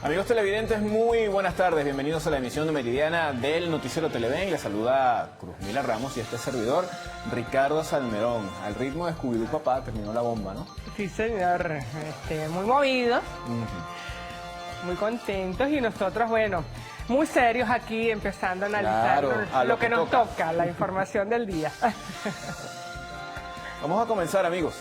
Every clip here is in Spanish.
Amigos televidentes, muy buenas tardes. Bienvenidos a la emisión meridiana del Noticiero Televen. Les saluda Cruzmila Ramos y este servidor, Ricardo Salmerón. Al ritmo de Scooby-Doo, papá, terminó la bomba, ¿no? Sí, señor. Muy movidos, muy contentos y nosotros, bueno, muy serios aquí, empezando a analizar lo que nos toca, la información del día. Vamos a comenzar, amigos.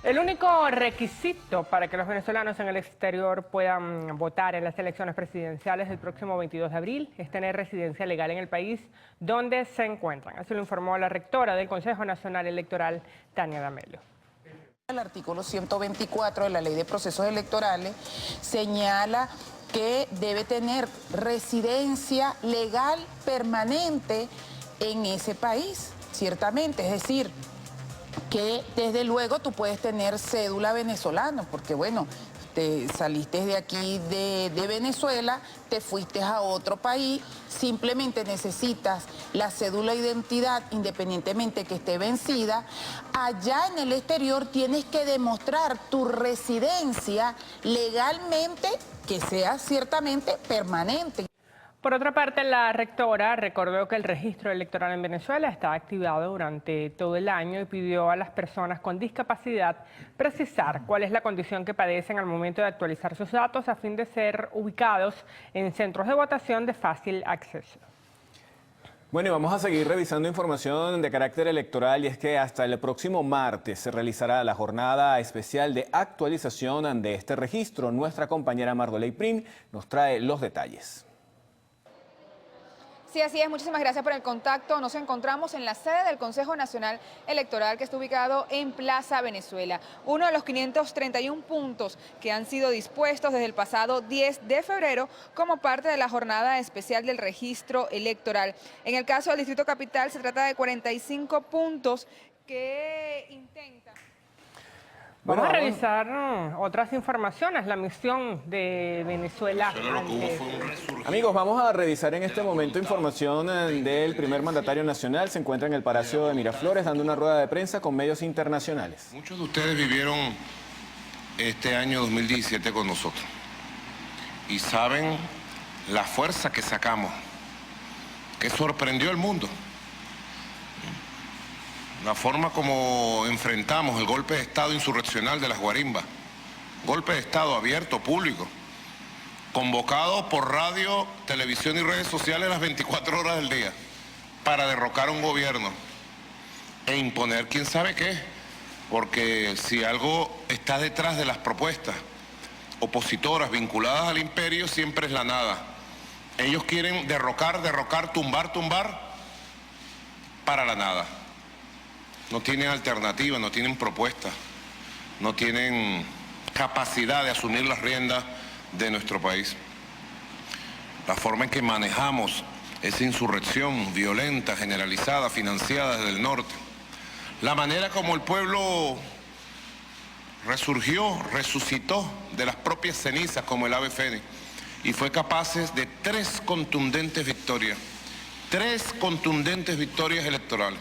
El único requisito para que los venezolanos en el exterior puedan votar en las elecciones presidenciales del próximo 22 de abril es tener residencia legal en el país donde se encuentran. Así lo informó la rectora del Consejo Nacional Electoral, Tania D'Amelio. El artículo 124 de la Ley de Procesos Electorales señala que debe tener residencia legal permanente en ese país, ciertamente, es decir, que desde luego tú puedes tener cédula venezolana, porque bueno, te saliste de aquí de Venezuela, te fuiste a otro país, simplemente necesitas la cédula de identidad independientemente que esté vencida. Allá en el exterior tienes que demostrar tu residencia legalmente, que sea ciertamente permanente. Por otra parte, la rectora recordó que el registro electoral en Venezuela está activado durante todo el año y pidió a las personas con discapacidad precisar cuál es la condición que padecen al momento de actualizar sus datos a fin de ser ubicados en centros de votación de fácil acceso. Bueno, y vamos a seguir revisando información de carácter electoral y es que hasta el próximo martes se realizará la jornada especial de actualización de este registro. Nuestra compañera Mardoley Prim nos trae los detalles. Sí, así es. Muchísimas gracias por el contacto. Nos encontramos en la sede del Consejo Nacional Electoral que está ubicado en Plaza Venezuela. Uno de los 531 puntos que han sido dispuestos desde el pasado 10 de febrero como parte de la jornada especial del registro electoral. En el caso del Distrito Capital se trata de 45 puntos que intentan... Vamos a revisar otras informaciones, la misión de Venezuela. Amigos, vamos a revisar en este momento información del primer mandatario nacional. Se encuentra en el Palacio de Miraflores dando una rueda de prensa con medios internacionales. Muchos de ustedes vivieron este año 2017 con nosotros y saben la fuerza que sacamos, que sorprendió al mundo. La forma como enfrentamos el golpe de Estado insurreccional de las Guarimbas, golpe de Estado abierto, público, convocado por radio, televisión y redes sociales las 24 horas del día, para derrocar a un gobierno e imponer quién sabe qué, porque si algo está detrás de las propuestas opositoras vinculadas al imperio, siempre es la nada. Ellos quieren derrocar, tumbar para la nada. No tienen alternativa, no tienen propuesta, no tienen capacidad de asumir las riendas de nuestro país. La forma en que manejamos esa insurrección violenta, generalizada, financiada desde el norte, la manera como el pueblo resucitó de las propias cenizas como el ave fénix y fue capaces de tres contundentes victorias electorales.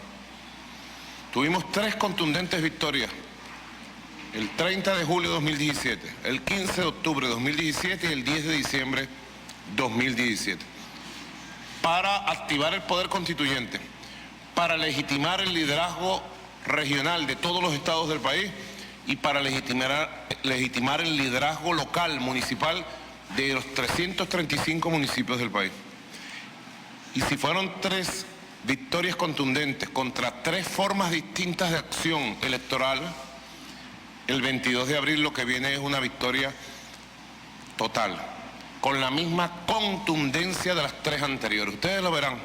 Tuvimos tres contundentes victorias, el 30 de julio de 2017, el 15 de octubre de 2017 y el 10 de diciembre 2017, para activar el poder constituyente, para legitimar el liderazgo regional de todos los estados del país y para legitimar el liderazgo local, municipal, de los 335 municipios del país. Y si fueron tres victorias contundentes contra tres formas distintas de acción electoral, el 22 de abril lo que viene es una victoria total, con la misma contundencia de las tres anteriores. Ustedes lo verán,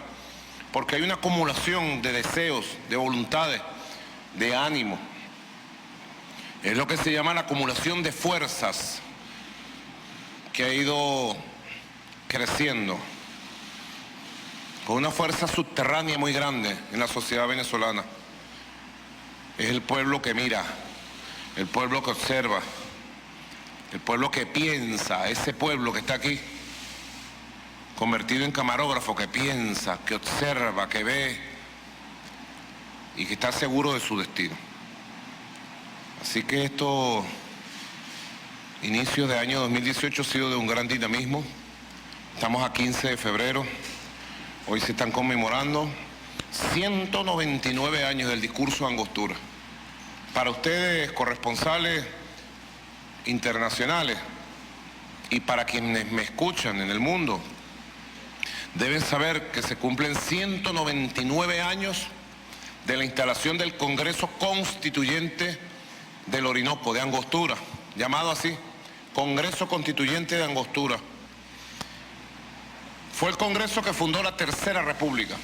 porque hay una acumulación de deseos, de voluntades, de ánimo. Es lo que se llama la acumulación de fuerzas que ha ido creciendo, con una fuerza subterránea muy grande en la sociedad venezolana. Es el pueblo que mira, el pueblo que observa, el pueblo que piensa, ese pueblo que está aquí, convertido en camarógrafo, que piensa, que observa, que ve y que está seguro de su destino. Así que esto inicio de año 2018 ha sido de un gran dinamismo. Estamos a 15 de febrero. Hoy se están conmemorando 199 años del discurso de Angostura. Para ustedes, corresponsales internacionales, y para quienes me escuchan en el mundo, deben saber que se cumplen 199 años de la instalación del Congreso Constituyente del Orinoco, de Angostura, llamado así, Congreso Constituyente de Angostura. Fue el Congreso que fundó la Tercera República,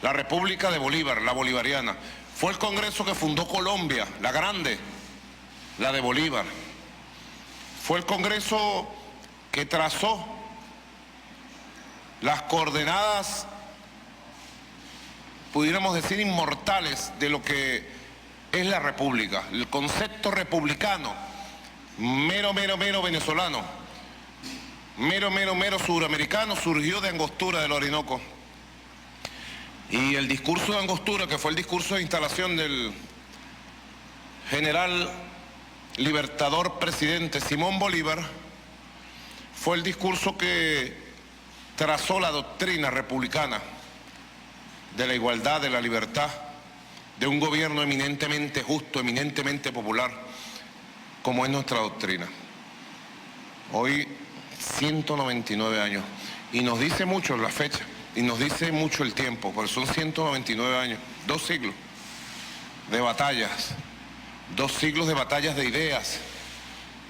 la República de Bolívar, la bolivariana. Fue el Congreso que fundó Colombia, la grande, la de Bolívar. Fue el Congreso que trazó las coordenadas, pudiéramos decir, inmortales de lo que es la República. El concepto republicano, mero venezolano, mero suramericano, surgió de Angostura, del Orinoco. Y el discurso de Angostura, que fue el discurso de instalación del general libertador presidente Simón Bolívar, fue el discurso que trazó la doctrina republicana de la igualdad, de la libertad, de un gobierno eminentemente justo, eminentemente popular, como es nuestra doctrina. Hoy, 199 años, y nos dice mucho la fecha, y nos dice mucho el tiempo, porque son 199 años, 2 siglos de batallas, 2 siglos de batallas de ideas,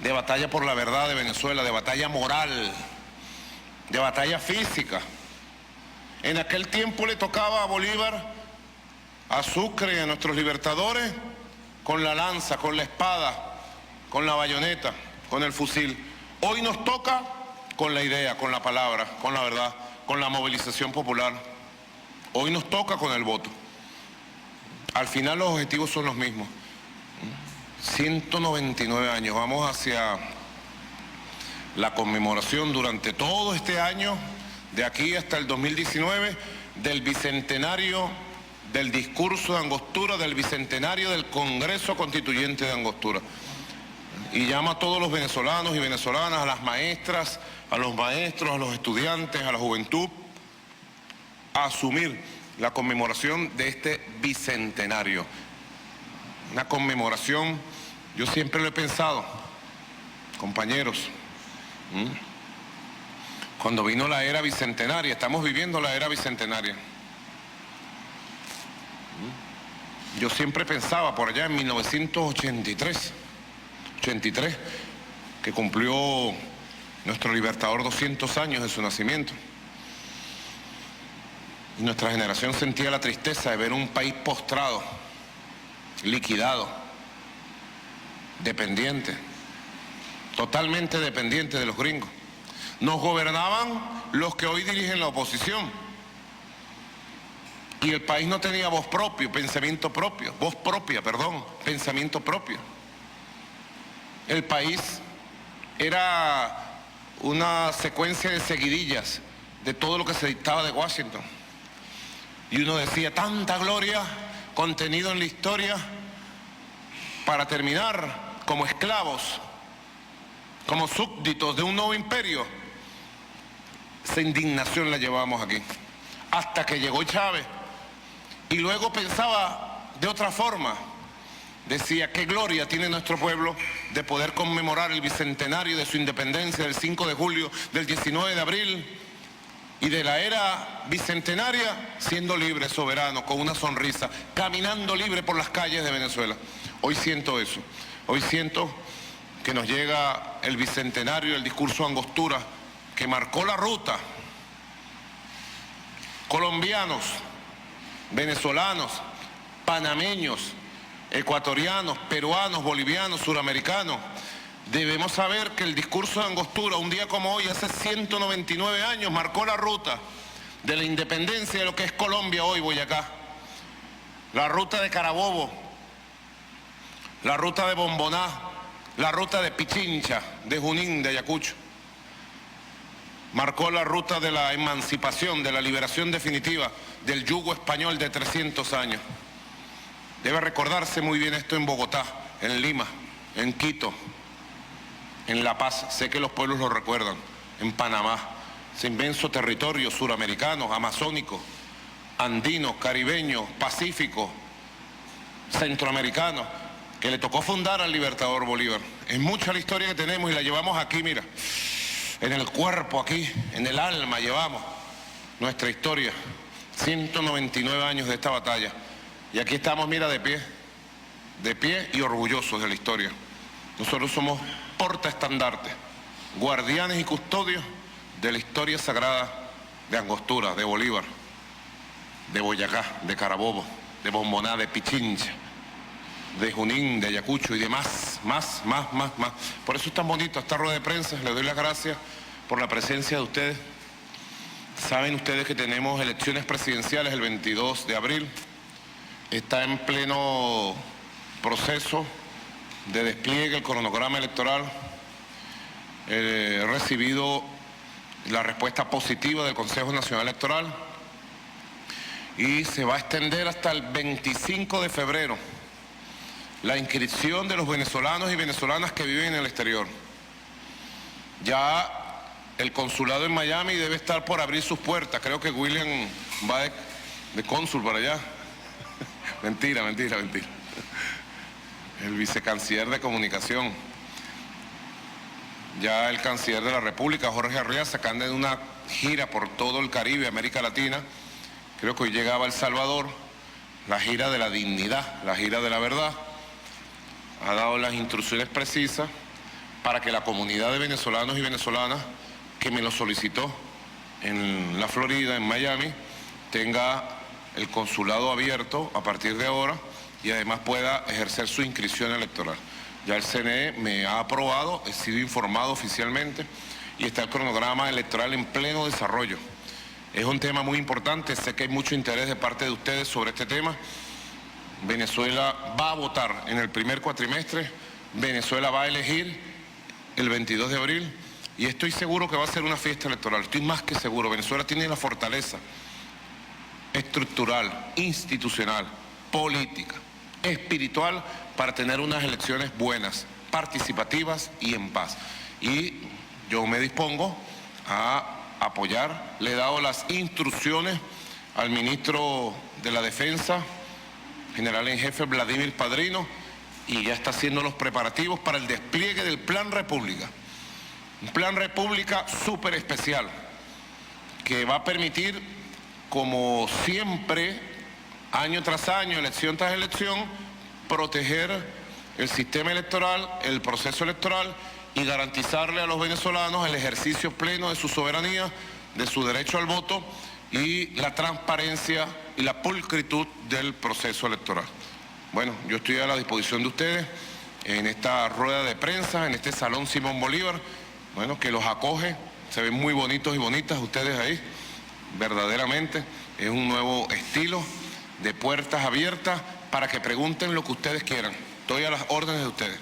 de batalla por la verdad de Venezuela, de batalla moral, de batalla física. En aquel tiempo le tocaba a Bolívar, a Sucre y a nuestros libertadores con la lanza, con la espada, con la bayoneta, con el fusil. Hoy nos toca con la idea, con la palabra, con la verdad, con la movilización popular. Hoy nos toca con el voto. Al final los objetivos son los mismos. 199 años, vamos hacia la conmemoración durante todo este año, de aquí hasta el 2019, del bicentenario del discurso de Angostura, del bicentenario del Congreso Constituyente de Angostura. Y llama a todos los venezolanos y venezolanas, a las maestras, a los maestros, a los estudiantes, a la juventud, a asumir la conmemoración de este bicentenario. Una conmemoración, yo siempre lo he pensado, compañeros, cuando vino la era bicentenaria, estamos viviendo la era bicentenaria. Yo siempre pensaba por allá en 1983, que cumplió nuestro libertador 200 años de su nacimiento. Y nuestra generación sentía la tristeza de ver un país postrado, liquidado, dependiente, totalmente dependiente de los gringos. Nos gobernaban los que hoy dirigen la oposición. Y el país no tenía voz propia, pensamiento propio, pensamiento propio. El país era una secuencia de seguidillas de todo lo que se dictaba de Washington. Y uno decía, tanta gloria contenido en la historia para terminar como esclavos, como súbditos de un nuevo imperio. Esa indignación la llevábamos aquí, hasta que llegó Chávez. Y luego pensaba de otra forma. Decía, qué gloria tiene nuestro pueblo de poder conmemorar el bicentenario de su independencia del 5 de julio, del 19 de abril y de la era bicentenaria, siendo libre, soberano, con una sonrisa, caminando libre por las calles de Venezuela. Hoy siento eso. Hoy siento que nos llega el bicentenario del discurso de Angostura, que marcó la ruta. Colombianos, venezolanos, panameños, ecuatorianos, peruanos, bolivianos, suramericanos, debemos saber que el discurso de Angostura, un día como hoy, hace 199 años, marcó la ruta de la independencia de lo que es Colombia hoy, Boyacá. La ruta de Carabobo, la ruta de Bomboná, la ruta de Pichincha, de Junín, de Ayacucho. Marcó la ruta de la emancipación, de la liberación definitiva del yugo español de 300 años. Debe recordarse muy bien esto en Bogotá, en Lima, en Quito, en La Paz, sé que los pueblos lo recuerdan, en Panamá, ese inmenso territorio suramericano, amazónico, andino, caribeño, pacífico, centroamericano, que le tocó fundar al libertador Bolívar. Es mucha la historia que tenemos y la llevamos aquí, mira, en el cuerpo aquí, en el alma llevamos nuestra historia. 199 años de esta batalla. Y aquí estamos, mira, de pie y orgullosos de la historia. Nosotros somos portaestandartes, guardianes y custodios de la historia sagrada de Angostura, de Bolívar, de Boyacá, de Carabobo, de Bomboná, de Pichincha, de Junín, de Ayacucho y demás, más. Por eso es tan bonito esta rueda de prensa. Les doy las gracias por la presencia de ustedes. Saben ustedes que tenemos elecciones presidenciales el 22 de abril. Está en pleno proceso de despliegue el cronograma electoral. He recibido la respuesta positiva del Consejo Nacional Electoral y se va a extender hasta el 25 de febrero la inscripción de los venezolanos y venezolanas que viven en el exterior. Ya el consulado en Miami debe estar por abrir sus puertas. Creo que William va de cónsul para allá. Mentira. El vicecanciller de comunicación. Ya el canciller de la República, Jorge Arriaza, que anda en una gira por todo el Caribe, América Latina. Creo que hoy llegaba a El Salvador, la gira de la dignidad, la gira de la verdad. Ha dado las instrucciones precisas para que la comunidad de venezolanos y venezolanas que me lo solicitó en la Florida, en Miami, tenga el consulado abierto a partir de ahora y además pueda ejercer su inscripción electoral. Ya el CNE me ha aprobado, he sido informado oficialmente y está el cronograma electoral en pleno desarrollo. Es un tema muy importante, sé que hay mucho interés de parte de ustedes sobre este tema. Venezuela va a votar en el primer cuatrimestre, Venezuela va a elegir el 22 de abril y estoy seguro que va a ser una fiesta electoral, estoy más que seguro. Venezuela tiene la fortaleza estructural, institucional, política, espiritual para tener unas elecciones buenas, participativas y en paz. Y yo me dispongo a apoyar, le he dado las instrucciones al ministro de la Defensa, general en jefe Vladimir Padrino, y ya está haciendo los preparativos para el despliegue del Plan República. Un Plan República súper especial que va a permitir, como siempre, año tras año, elección tras elección, proteger el sistema electoral, el proceso electoral y garantizarle a los venezolanos el ejercicio pleno de su soberanía, de su derecho al voto y la transparencia y la pulcritud del proceso electoral. Bueno, yo estoy a la disposición de ustedes en esta rueda de prensa, en este Salón Simón Bolívar, bueno, que los acoge, se ven muy bonitos y bonitas ustedes ahí, verdaderamente, es un nuevo estilo de puertas abiertas para que pregunten lo que ustedes quieran. Estoy a las órdenes de ustedes.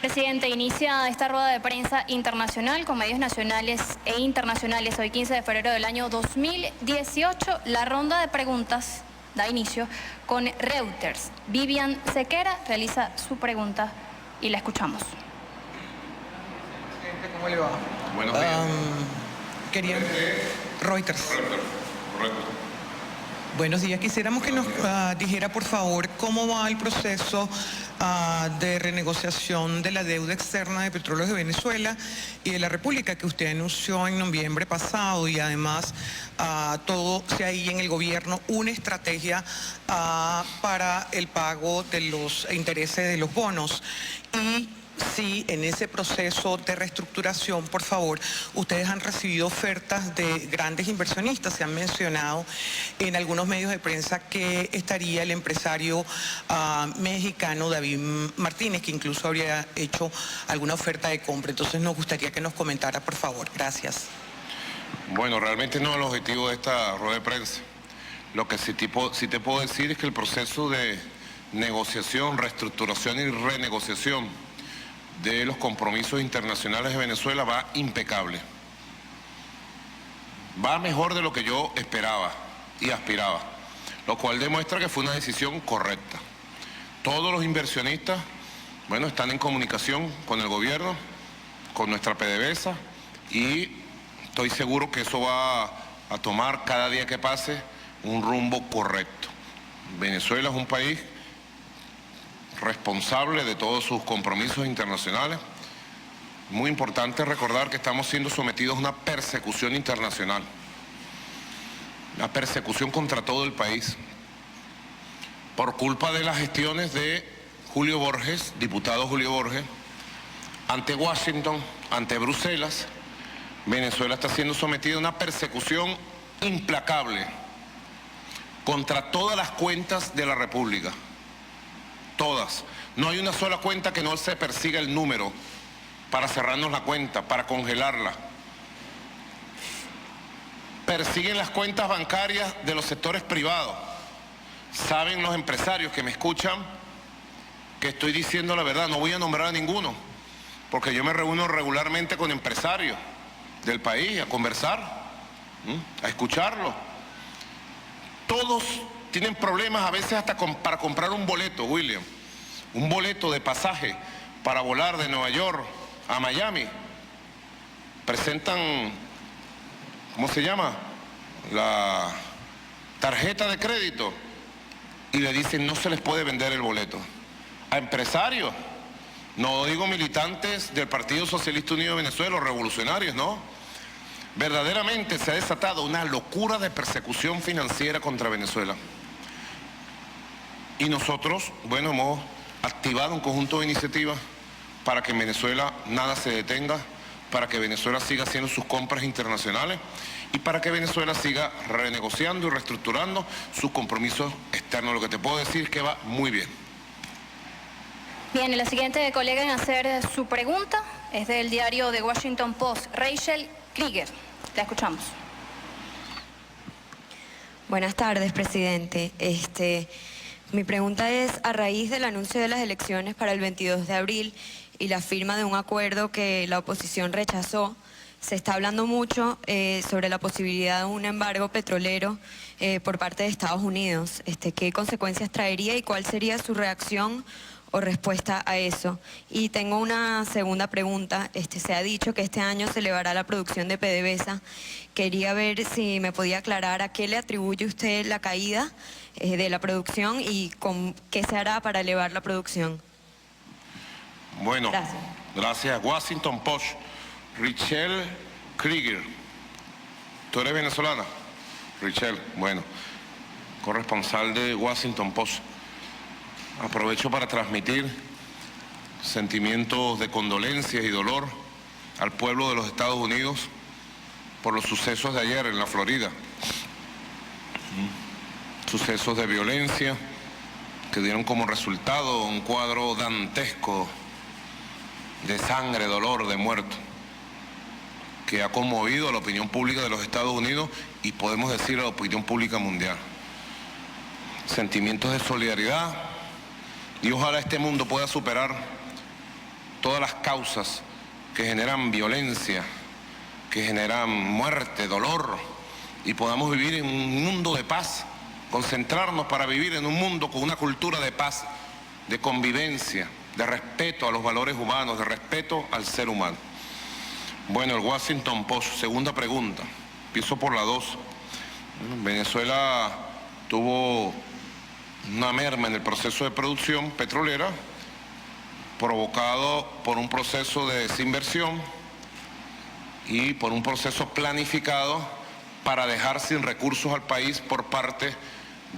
Presidente, inicia esta rueda de prensa internacional con medios nacionales e internacionales hoy 15 de febrero del año 2018. La ronda de preguntas da inicio con Reuters. Vivian Sequera realiza su pregunta y la escuchamos. Presidente, ¿cómo le va? Buenos días. Quería... Reuters. Correcto. Buenos días. Quisiéramos que nos dijera, por favor, cómo va el proceso de renegociación de la deuda externa de Petróleos de Venezuela y de la República que usted anunció en noviembre pasado, y además todo si hay en el gobierno una estrategia para el pago de los intereses de los bonos. Y si en ese proceso de reestructuración, por favor, ustedes han recibido ofertas de grandes inversionistas. Se han mencionado en algunos medios de prensa que estaría el empresario mexicano David Martínez, que incluso habría hecho alguna oferta de compra. Entonces nos gustaría que nos comentara, por favor. Gracias. Bueno, realmente no es el objetivo de esta rueda de prensa. Lo que sí te puedo decir es que el proceso de negociación, reestructuración y renegociación de los compromisos internacionales de Venezuela va impecable. Va mejor de lo que yo esperaba y aspiraba, lo cual demuestra que fue una decisión correcta. Todos los inversionistas, bueno, están en comunicación con el gobierno con nuestra PDVSA y estoy seguro que eso va a tomar cada día que pase un rumbo correcto. Venezuela es un país responsable de todos sus compromisos internacionales. Muy importante recordar que estamos siendo sometidos a una persecución internacional, una persecución contra todo el país, por culpa de las gestiones de Julio Borges, diputado Julio Borges, ante Washington, ante Bruselas. Venezuela está siendo sometida a una persecución implacable contra todas las cuentas de la República. Todas. No hay una sola cuenta que no se persiga el número para cerrarnos la cuenta, para congelarla. Persiguen las cuentas bancarias de los sectores privados. Saben los empresarios que me escuchan que estoy diciendo la verdad. No voy a nombrar a ninguno, porque yo me reúno regularmente con empresarios del país a conversar, a escucharlos. Todos tienen problemas a veces hasta para comprar un boleto, William. Un boleto de pasaje para volar de Nueva York a Miami. Presentan, ¿cómo se llama? La tarjeta de crédito y le dicen no se les puede vender el boleto. A empresarios, no digo militantes del Partido Socialista Unido de Venezuela, revolucionarios, no. Verdaderamente se ha desatado una locura de persecución financiera contra Venezuela. Y nosotros, bueno, hemos activado un conjunto de iniciativas para que en Venezuela nada se detenga, para que Venezuela siga haciendo sus compras internacionales y para que Venezuela siga renegociando y reestructurando sus compromisos externos. Lo que te puedo decir es que va muy bien. Bien, y la siguiente colega en hacer su pregunta es del diario The Washington Post, Rachel Krieger. La escuchamos. Buenas tardes, presidente. Mi pregunta es, a raíz del anuncio de las elecciones para el 22 de abril y la firma de un acuerdo que la oposición rechazó, se está hablando mucho sobre la posibilidad de un embargo petrolero por parte de Estados Unidos. ¿Qué consecuencias traería y cuál sería su reacción o respuesta a eso? Y tengo una segunda pregunta. Se ha dicho que este año se elevará la producción de PDVSA. Quería ver si me podía aclarar a qué le atribuye usted la caída de la producción y con qué se hará para elevar la producción. Bueno, gracias. Washington Post, Rachel Krieger. ¿Tú eres venezolana? Rachel, bueno, corresponsal de Washington Post. Aprovecho para transmitir sentimientos de condolencias y dolor al pueblo de los Estados Unidos por los sucesos de ayer en la Florida. Sucesos de violencia que dieron como resultado un cuadro dantesco de sangre, dolor, de muertos, que ha conmovido a la opinión pública de los Estados Unidos y podemos decir a la opinión pública mundial. Sentimientos de solidaridad. Y ojalá este mundo pueda superar todas las causas que generan violencia, que generan muerte, dolor, y podamos vivir en un mundo de paz, concentrarnos para vivir en un mundo con una cultura de paz, de convivencia, de respeto a los valores humanos, de respeto al ser humano. Bueno, el Washington Post, segunda pregunta, empiezo por la 2. Venezuela tuvo una merma en el proceso de producción petrolera provocado por un proceso de desinversión y por un proceso planificado para dejar sin recursos al país por parte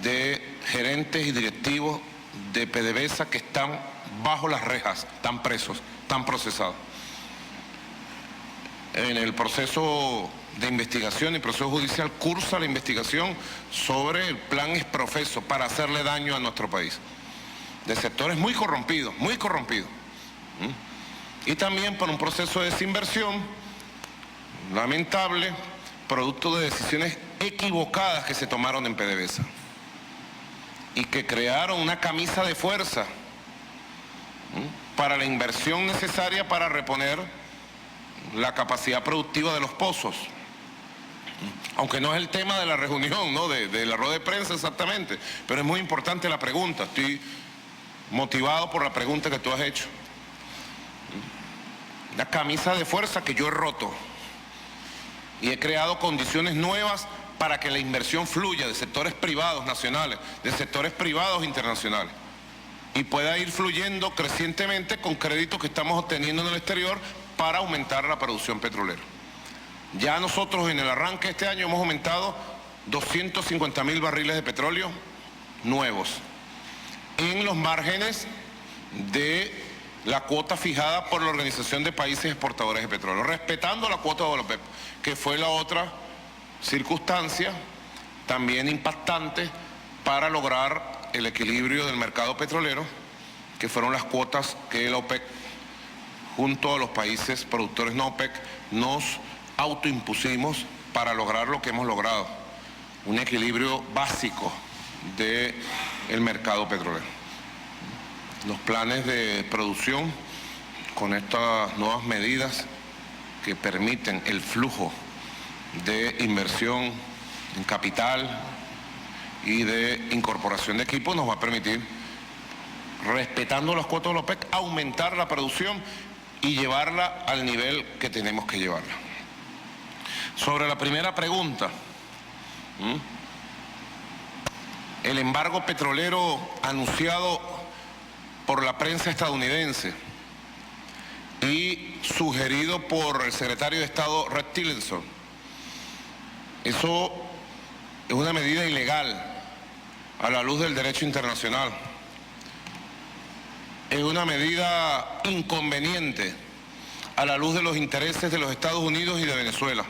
de gerentes y directivos de PDVSA que están bajo las rejas, están presos, están procesados. En el proceso de investigación y proceso judicial cursa la investigación sobre el plan Exprofeso para hacerle daño a nuestro país, de sectores muy corrompidos, y también por un proceso de desinversión lamentable, producto de decisiones equivocadas que se tomaron en PDVSA y que crearon una camisa de fuerza para la inversión necesaria para reponer la capacidad productiva de los pozos. Aunque no es el tema de la reunión, ¿no? de la rueda de prensa exactamente, pero es muy importante la pregunta. Estoy motivado por la pregunta que tú has hecho. la camisa de fuerza que yo he roto. Y he creado condiciones nuevas para que la inversión fluya de sectores privados nacionales, de sectores privados internacionales, y pueda ir fluyendo crecientemente con créditos que estamos obteniendo en el exterior para aumentar la producción petrolera. Ya nosotros en el arranque de este año hemos aumentado 250.000 barriles de petróleo nuevos en los márgenes de la cuota fijada por la Organización de Países Exportadores de Petróleo, respetando la cuota de la OPEP, que fue la otra circunstancia también impactante para lograr el equilibrio del mercado petrolero, que fueron las cuotas que la OPEC, junto a los países productores no OPEC, nos autoimpusimos para lograr lo que hemos logrado, un equilibrio básico del mercado petrolero. Los planes de producción con estas nuevas medidas que permiten el flujo de inversión en capital y de incorporación de equipos nos va a permitir, respetando las cuotas de la OPEC, aumentar la producción y llevarla al nivel que tenemos que llevarla. Sobre la primera pregunta, el embargo petrolero anunciado por la prensa estadounidense y sugerido por el secretario de Estado Rex Tillerson, eso es una medida ilegal a la luz del derecho internacional. Es una medida inconveniente a la luz de los intereses de los Estados Unidos y de Venezuela.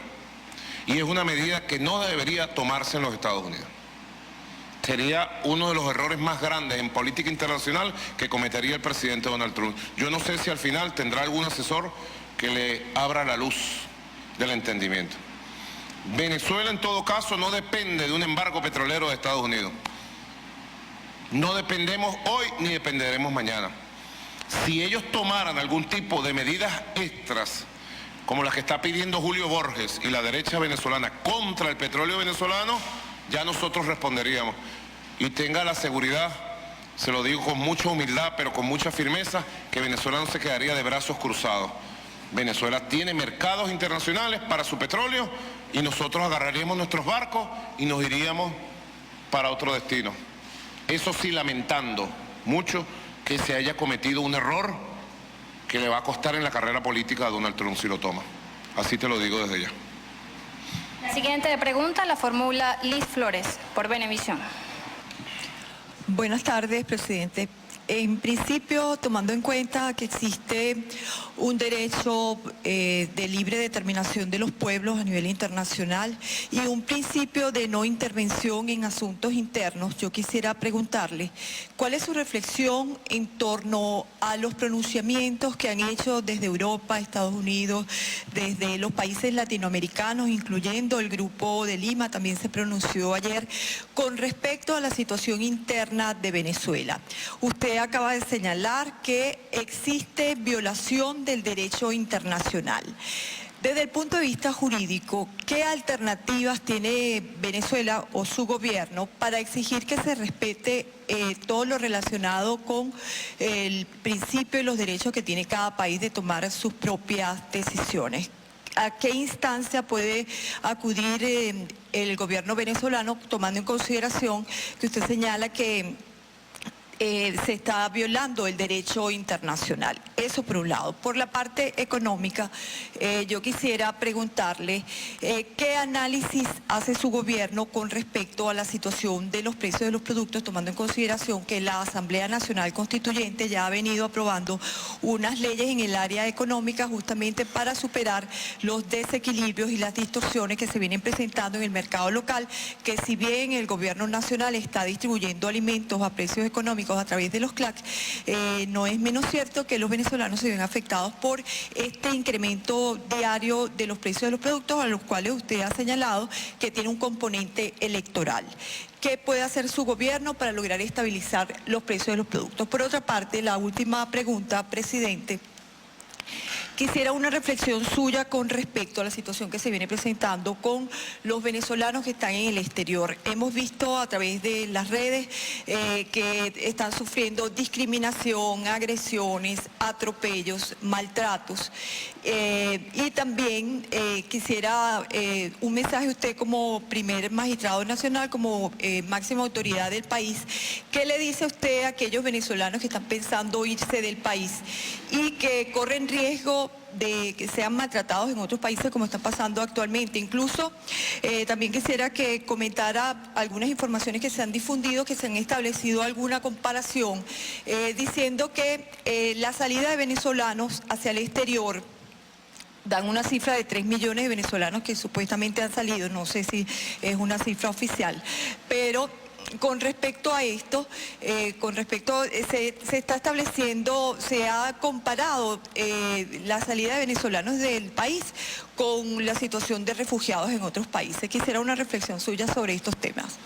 Y es una medida que no debería tomarse en los Estados Unidos. Sería uno de los errores más grandes en política internacional que cometería el presidente Donald Trump. Yo no sé si al final tendrá algún asesor que le abra la luz del entendimiento. Venezuela, en todo caso, no depende de un embargo petrolero de Estados Unidos. No dependemos hoy ni dependeremos mañana. Si ellos tomaran algún tipo de medidas extras, como las que está pidiendo Julio Borges y la derecha venezolana contra el petróleo venezolano, ya nosotros responderíamos. Y tenga la seguridad, se lo digo con mucha humildad, pero con mucha firmeza, que Venezuela no se quedaría de brazos cruzados. Venezuela tiene mercados internacionales para su petróleo y nosotros agarraríamos nuestros barcos y nos iríamos para otro destino. Eso sí, lamentando mucho que se haya cometido un error que le va a costar en la carrera política a Donald Trump si lo toma. Así te lo digo desde ya. La siguiente pregunta la formula Liz Flores, por Venevisión. Buenas tardes, presidente. En principio, tomando en cuenta que existe un derecho de libre determinación de los pueblos a nivel internacional y un principio de no intervención en asuntos internos, yo quisiera preguntarle, ¿cuál es su reflexión en torno a los pronunciamientos que han hecho desde Europa, Estados Unidos, desde los países latinoamericanos, incluyendo el Grupo de Lima, también se pronunció ayer, con respecto a la situación interna de Venezuela? Usted acaba de señalar que existe violación del derecho internacional. Desde el punto de vista jurídico, ¿qué alternativas tiene Venezuela o su gobierno para exigir que se respete todo lo relacionado con el principio y los derechos que tiene cada país de tomar sus propias decisiones? ¿A qué instancia puede acudir el gobierno venezolano, tomando en consideración que usted señala que se está violando el derecho internacional? Eso por un lado. Por la parte económica, yo quisiera preguntarle qué análisis hace su gobierno con respecto a la situación de los precios de los productos, tomando en consideración que la Asamblea Nacional Constituyente ya ha venido aprobando unas leyes en el área económica justamente para superar los desequilibrios y las distorsiones que se vienen presentando en el mercado local, que si bien el gobierno nacional está distribuyendo alimentos a precios económicos a través de los CLAC, no es menos cierto que los venezolanos se ven afectados por este incremento diario de los precios de los productos, a los cuales usted ha señalado que tiene un componente electoral. ¿Qué puede hacer su gobierno para lograr estabilizar los precios de los productos? Por otra parte, la última pregunta, presidente. quisiera una reflexión suya con respecto a la situación que se viene presentando con los venezolanos que están en el exterior. Hemos visto a través de las redes que están sufriendo discriminación, agresiones, atropellos, maltratos. Y también quisiera un mensaje a usted como primer magistrado nacional, como máxima autoridad del país. ¿Qué le dice usted a aquellos venezolanos que están pensando irse del país y que corren riesgo de que sean maltratados en otros países como está pasando actualmente? Incluso también quisiera que comentara algunas informaciones que se han difundido, que se han establecido alguna comparación, diciendo que la salida de venezolanos hacia el exterior dan una cifra de 3 millones de venezolanos que supuestamente han salido, no sé si es una cifra oficial, pero con respecto a esto, se está estableciendo, se ha comparado la salida de venezolanos del país con la situación de refugiados en otros países. Quisiera una reflexión suya sobre estos temas.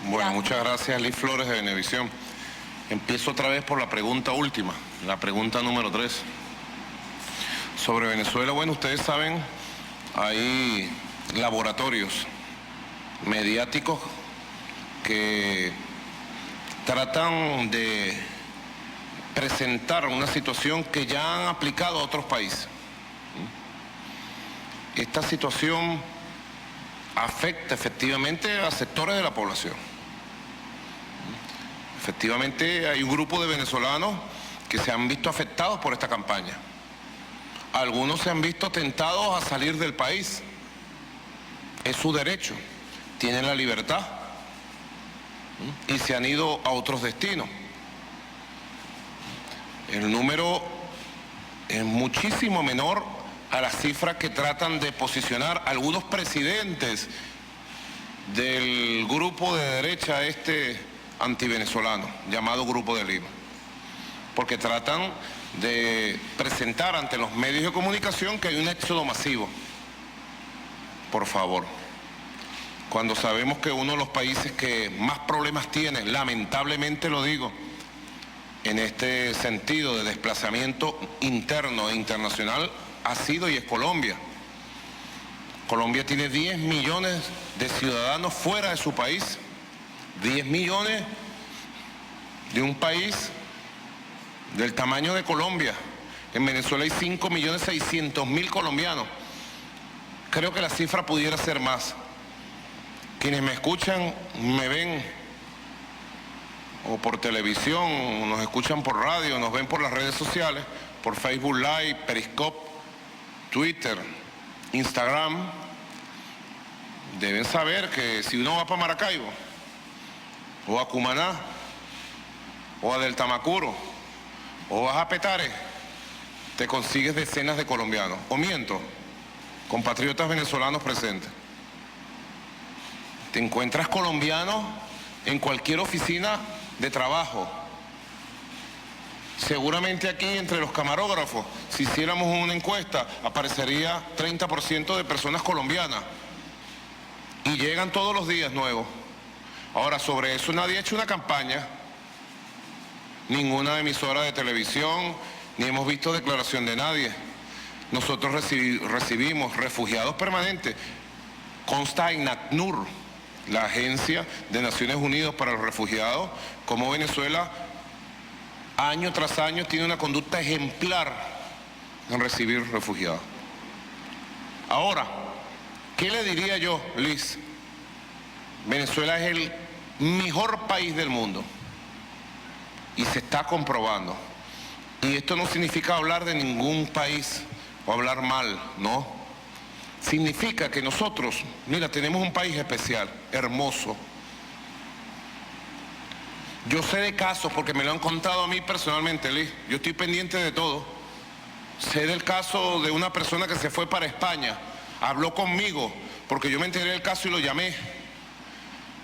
Bueno, muchas gracias, Liz Flores de Venevisión. Empiezo otra vez por la pregunta última, la pregunta número 3. Sobre Venezuela, bueno, ustedes saben, hay laboratorios mediáticos que tratan de presentar una situación que ya han aplicado a otros países. Esta situación afecta efectivamente a sectores de la población. Efectivamente hay un grupo de venezolanos que se han visto afectados por esta campaña. Algunos se han visto tentados a salir del país. Es su derecho, tienen la libertad y se han ido a otros destinos. El número es muchísimo menor a las cifras que tratan de posicionar algunos presidentes del grupo de derecha antivenezolano, llamado Grupo de Lima, porque tratan de presentar ante los medios de comunicación que hay un éxodo masivo. Por favor, cuando sabemos que uno de los países que más problemas tiene, lamentablemente lo digo, en este sentido de desplazamiento interno e internacional, ha sido y es Colombia. Colombia tiene 10 millones de ciudadanos fuera de su país. 10 millones de un país del tamaño de Colombia. En Venezuela hay 5.600.000 colombianos. Creo que la cifra pudiera ser más. Quienes me escuchan, me ven o por televisión, nos escuchan por radio, nos ven por las redes sociales, por Facebook Live, Periscope, Twitter, Instagram, deben saber que si uno va para Maracaibo, o a Cumaná, o a Del Tamacuro, o vas a Petare, te consigues decenas de colombianos. O miento, compatriotas venezolanos presentes. Te encuentras colombianos en cualquier oficina de trabajo. Seguramente aquí entre los camarógrafos, si hiciéramos una encuesta, aparecería 30% de personas colombianas. Y llegan todos los días nuevos. Ahora, sobre eso nadie ha hecho una campaña. Ninguna emisora de televisión, ni hemos visto declaración de nadie. Nosotros recibimos refugiados permanentes. Consta en ACNUR, la Agencia de Naciones Unidas para los Refugiados, como Venezuela año tras año tiene una conducta ejemplar en recibir refugiados. Ahora, ¿qué le diría yo, Liz? Venezuela es el mejor país del mundo y se está comprobando. Y esto no significa hablar de ningún país o hablar mal, no. Significa que nosotros, mira, tenemos un país especial, hermoso. Yo sé de casos, porque me lo han contado a mí personalmente, Liz. Yo estoy pendiente de todo. Sé del caso de una persona que se fue para España. Habló conmigo, porque yo me enteré del caso y lo llamé.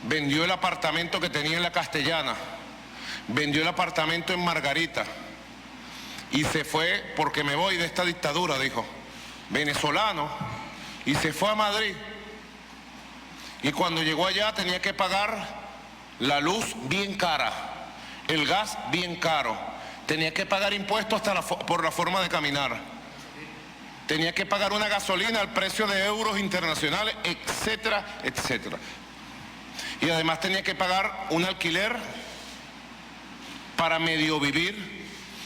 Vendió el apartamento que tenía en La Castellana. Vendió el apartamento en Margarita. Y se fue porque me voy de esta dictadura, dijo. Venezolano. Y se fue a Madrid. Y cuando llegó allá tenía que pagar la luz bien cara, el gas bien caro, tenía que pagar impuestos hasta por la forma de caminar. tenía que pagar una gasolina al precio de euros internacionales, etcétera, etcétera. Y además tenía que pagar un alquiler para medio vivir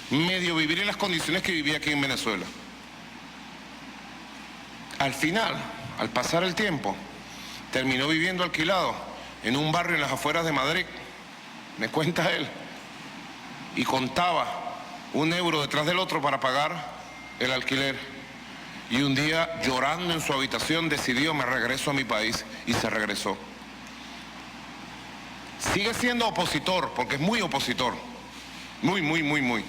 en las condiciones que vivía aquí en Venezuela. Al final, al pasar el tiempo, terminó viviendo alquilado en un barrio en las afueras de Madrid, me cuenta él, y contaba un euro detrás del otro para pagar el alquiler. Y un día, llorando en su habitación, decidió: me regreso a mi país, y se regresó. Sigue siendo opositor, porque es muy opositor, muy.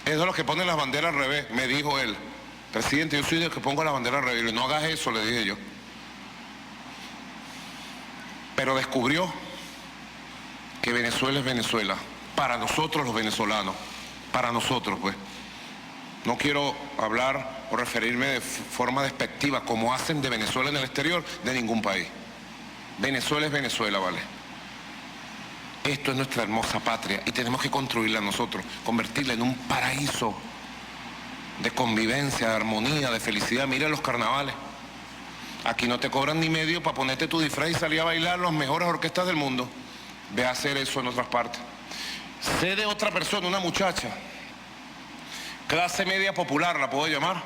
Es de los que ponen las banderas al revés, me dijo él. Presidente, yo soy de los que pongo la bandera al revés. No hagas eso, le dije yo. Pero descubrió que Venezuela es Venezuela, para nosotros los venezolanos, para nosotros pues. No quiero hablar o referirme de forma despectiva, como hacen de Venezuela en el exterior, de ningún país. Venezuela es Venezuela, ¿vale? Esto es nuestra hermosa patria y tenemos que construirla nosotros, convertirla en un paraíso de convivencia, de armonía, de felicidad. Mira los carnavales. Aquí no te cobran ni medio para ponerte tu disfraz y salir a bailar las mejores orquestas del mundo. Ve a hacer eso en otras partes. Sé de otra persona, una muchacha, clase media popular, la puedo llamar.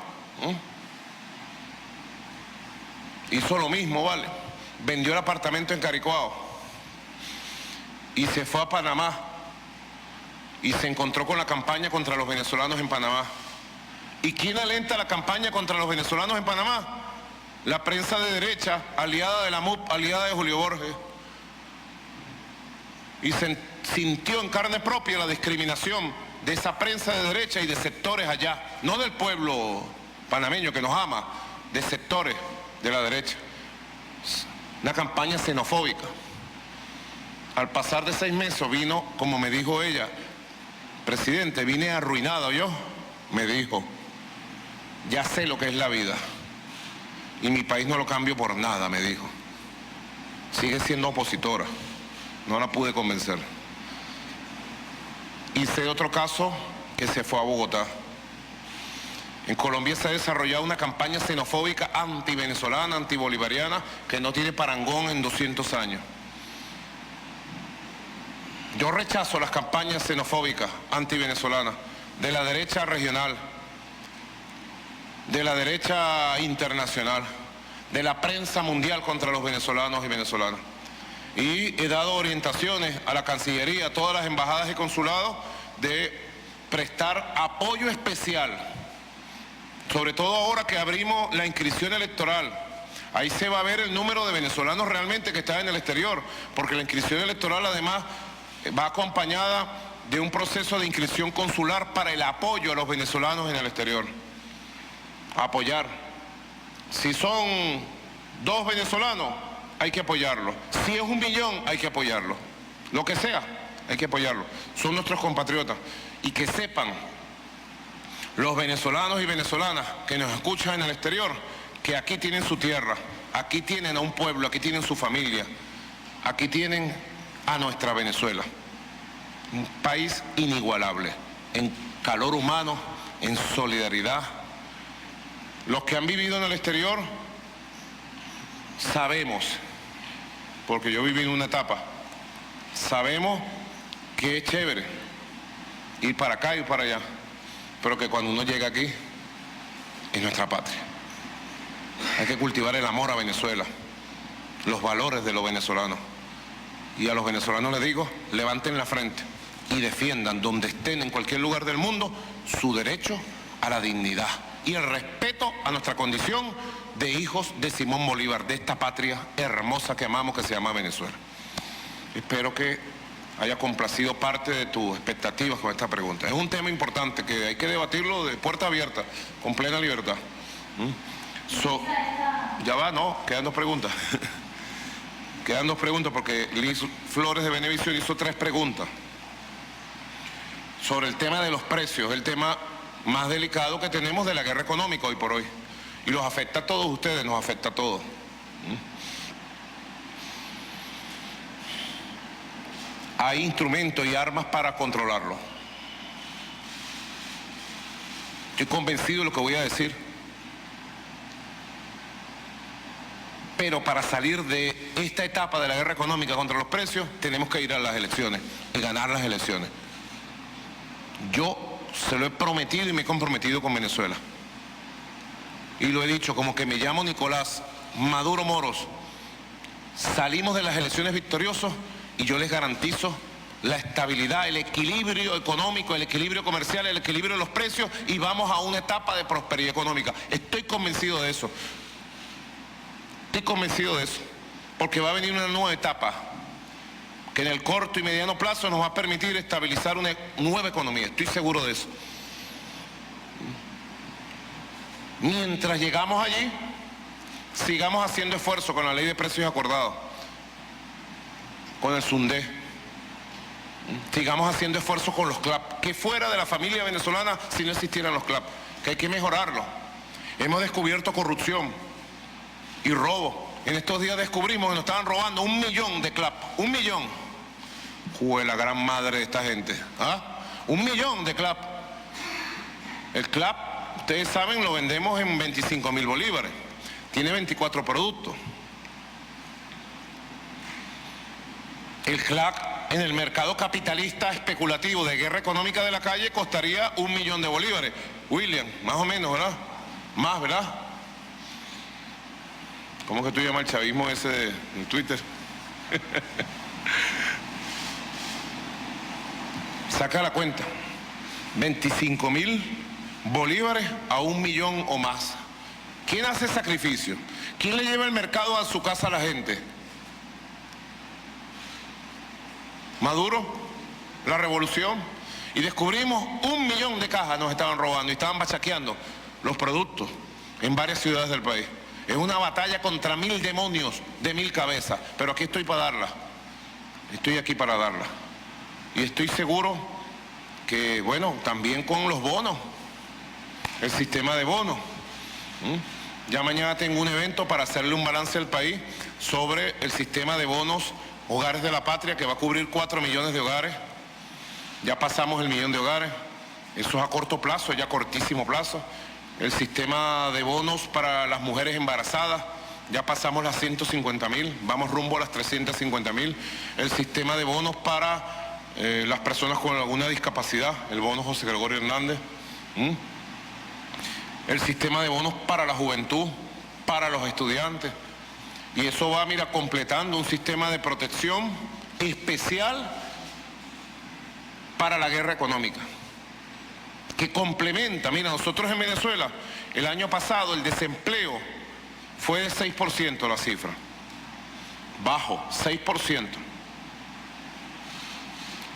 Hizo lo mismo, ¿vale? Vendió el apartamento en Caricuao y se fue a Panamá y se encontró con la campaña contra los venezolanos en Panamá. ¿Y quién alenta la campaña contra los venezolanos en Panamá? La prensa de derecha, aliada de la MUP, aliada de Julio Borges. Y sintió en carne propia la discriminación de esa prensa de derecha y de sectores allá, no del pueblo panameño que nos ama, de sectores de la derecha. Una campaña xenofóbica. Al pasar de 6 meses vino, como me dijo ella: presidente, vine arruinada, yo, me dijo, ya sé lo que es la vida y mi país no lo cambio por nada, me dijo. Sigue siendo opositora, no la pude convencer. Y sé de otro caso que se fue a Bogotá. En Colombia se ha desarrollado una campaña xenofóbica anti-venezolana, anti-bolivariana, que no tiene parangón en 200 años. Yo rechazo las campañas xenofóbicas anti-venezolanas de la derecha regional, de la derecha internacional, de la prensa mundial contra los venezolanos y venezolanas. Y he dado orientaciones a la Cancillería, a todas las embajadas y consulados, de prestar apoyo especial, sobre todo ahora que abrimos la inscripción electoral. Ahí se va a ver el número de venezolanos realmente que están en el exterior, porque la inscripción electoral además va acompañada de un proceso de inscripción consular para el apoyo a los venezolanos en el exterior. Apoyar. Si son 2 venezolanos, hay que apoyarlo. Si es 1 millón, hay que apoyarlo. Lo que sea, hay que apoyarlo. Son nuestros compatriotas. Y que sepan los venezolanos y venezolanas que nos escuchan en el exterior, que aquí tienen su tierra, aquí tienen a un pueblo, aquí tienen su familia, aquí tienen a nuestra Venezuela. Un país inigualable, en calor humano, en solidaridad. Los que han vivido en el exterior sabemos, porque yo viví en una etapa, sabemos que es chévere ir para acá y para allá, pero que cuando uno llega aquí es nuestra patria. Hay que cultivar el amor a Venezuela, los valores de los venezolanos. Y a los venezolanos les digo, levanten la frente y defiendan donde estén en cualquier lugar del mundo su derecho a la dignidad y el respeto a nuestra condición de hijos de Simón Bolívar, de esta patria hermosa que amamos, que se llama Venezuela. Espero que haya complacido parte de tus expectativas con esta pregunta. Es un tema importante que hay que debatirlo de puerta abierta, con plena libertad. Ya va, no, quedan 2 preguntas. Quedan 2 preguntas porque Liz Flores de Venevisión hizo 3 preguntas sobre el tema de los precios, el tema más delicado que tenemos de la guerra económica hoy por hoy. Y los afecta a todos ustedes, nos afecta a todos. Hay instrumentos y armas para controlarlo. Estoy convencido de lo que voy a decir. Pero para salir de esta etapa de la guerra económica contra los precios, tenemos que ir a las elecciones y ganar las elecciones. Yo se lo he prometido y me he comprometido con Venezuela. Y lo he dicho, como que me llamo Nicolás Maduro Moros. Salimos de las elecciones victoriosos y yo les garantizo la estabilidad, el equilibrio económico, el equilibrio comercial, el equilibrio de los precios y vamos a una etapa de prosperidad económica. Estoy convencido de eso. Estoy convencido de eso. Porque va a venir una nueva etapa que en el corto y mediano plazo nos va a permitir estabilizar una nueva economía. Estoy seguro de eso. Mientras llegamos allí, sigamos haciendo esfuerzo con la ley de precios acordados, con el SUNDE. Sigamos haciendo esfuerzo con los CLAP, que fuera de la familia venezolana si no existieran los CLAP, que hay que mejorarlo. Hemos descubierto corrupción y robo. En estos días descubrimos que nos estaban robando 1 millón de CLAP. 1 millón. Jue la gran madre de esta gente. 1 millón de CLAP. El CLAP, ustedes saben, lo vendemos en 25.000 bolívares. Tiene 24 productos. El CLAP en el mercado capitalista especulativo de guerra económica de la calle costaría 1 millón de bolívares. William, más o menos, ¿verdad? Más, ¿verdad? ¿Cómo que tú llamas el chavismo ese de Twitter? Saca la cuenta. 25.000 bolívares a 1 millón o más. ¿Quién hace sacrificio? ¿Quién le lleva el mercado a su casa a la gente? Maduro, la revolución, y descubrimos 1 millón de cajas nos estaban robando y estaban bachaqueando los productos en varias ciudades del país. Es una batalla contra 1000 demonios de 1000 cabezas, pero aquí estoy para darla. Estoy aquí para darla. Y estoy seguro que, bueno, también con los bonos, el sistema de bonos. Ya mañana tengo un evento para hacerle un balance al país sobre el sistema de bonos Hogares de la Patria, que va a cubrir 4 millones de hogares. Ya pasamos el 1 millón de hogares. Eso es a corto plazo, ya a cortísimo plazo. El sistema de bonos para las mujeres embarazadas, ya pasamos las 150.000, vamos rumbo a las 350.000. El sistema de bonos para las personas con alguna discapacidad, el bono José Gregorio Hernández. El sistema de bonos para la juventud, para los estudiantes. Y eso va, mira, completando un sistema de protección especial para la guerra económica, que complementa. Mira, nosotros en Venezuela, el año pasado el desempleo fue de 6% la cifra. Bajo, 6%.